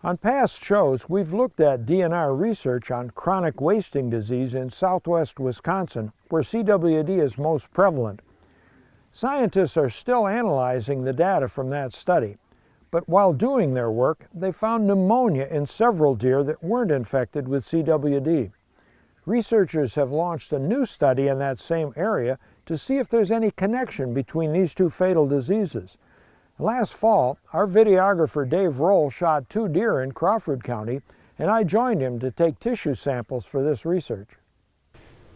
On past shows, we've looked at DNR research on chronic wasting disease in southwest Wisconsin, where CWD is most prevalent. Scientists are still analyzing the data from that study, but while doing their work, they found pneumonia in several deer that weren't infected with CWD. Researchers have launched a new study in that same area to see if there's any connection between these two fatal diseases. Last fall, our videographer Dave Roll shot 2 deer in Crawford County, and I joined him to take tissue samples for this research.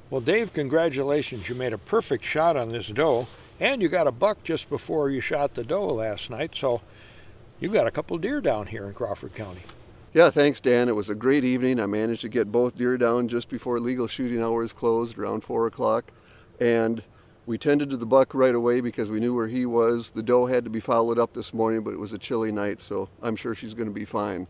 Well, Dave, congratulations. You made a perfect shot on this doe, and you got a buck just before you shot the doe last night, so you've got a couple deer down here in Crawford County. Yeah, thanks, Dan. It was a great evening. I managed to get both deer down just before legal shooting hours closed, around 4 o'clock, and we tended to the buck right away because we knew where he was. The doe had to be followed up this morning, but it was a chilly night, so I'm sure she's going to be fine.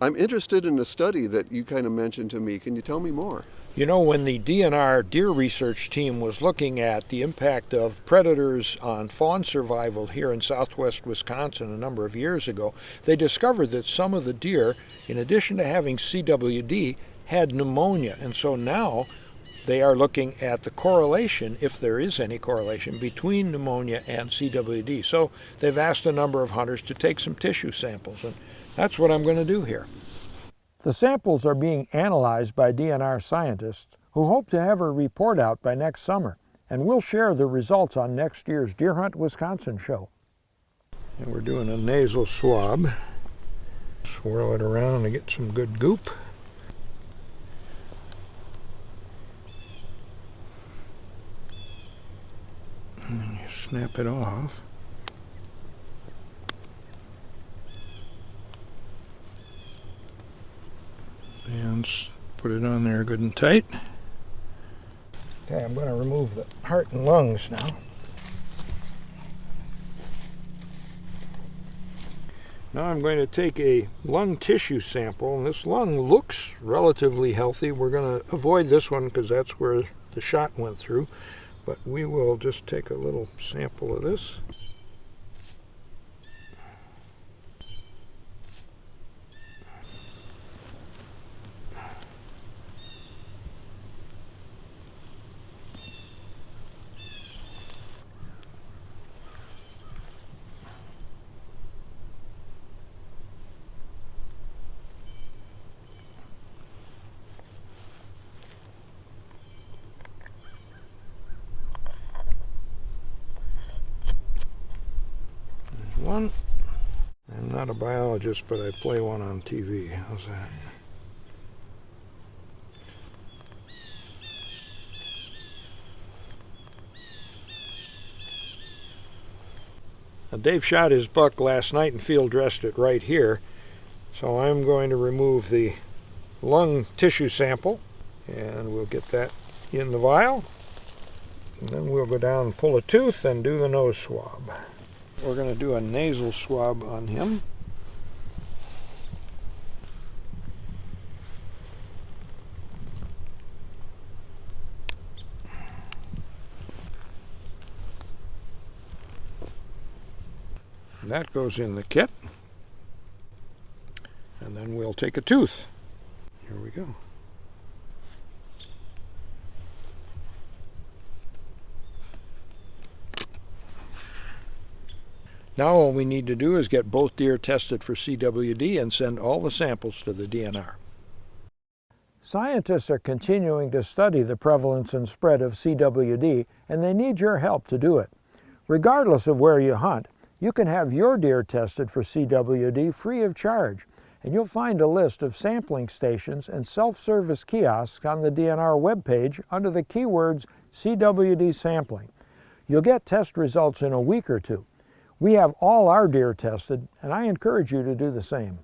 I'm interested in a study that you kind of mentioned to me. Can you tell me more? You know, when the DNR deer research team was looking at the impact of predators on fawn survival here in southwest Wisconsin a number of years ago, they discovered that some of the deer, in addition to having CWD, had pneumonia. And so now they are looking at the correlation, if there is any correlation, between pneumonia and CWD. So they've asked a number of hunters to take some tissue samples, and that's what I'm going to do here. The samples are being analyzed by DNR scientists who hope to have a report out by next summer, and we'll share the results on next year's Deer Hunt Wisconsin show. And we're doing a nasal swab. Swirl it around to get some good goop. And then you snap it off. And put it on there good and tight. Okay, I'm going to remove the heart and lungs now. Now I'm going to take a lung tissue sample, and this lung looks relatively healthy. We're going to avoid this one because that's where the shot went through, but we will just take a little sample of this. One. I'm not a biologist, but I play one on TV. How's that? Now, Dave shot his buck last night and field dressed it right here. So I'm going to remove the lung tissue sample, and we'll get that in the vial. And then we'll go down and pull a tooth and do the nose swab. We're going to do a nasal swab on him. And that goes in the kit. And then we'll take a tooth. Here we go. Now all we need to do is get both deer tested for CWD and send all the samples to the DNR. Scientists are continuing to study the prevalence and spread of CWD, and they need your help to do it. Regardless of where you hunt, you can have your deer tested for CWD free of charge, and you'll find a list of sampling stations and self-service kiosks on the DNR webpage under the keywords CWD sampling. You'll get test results in a week or two. We have all our deer tested, and I encourage you to do the same.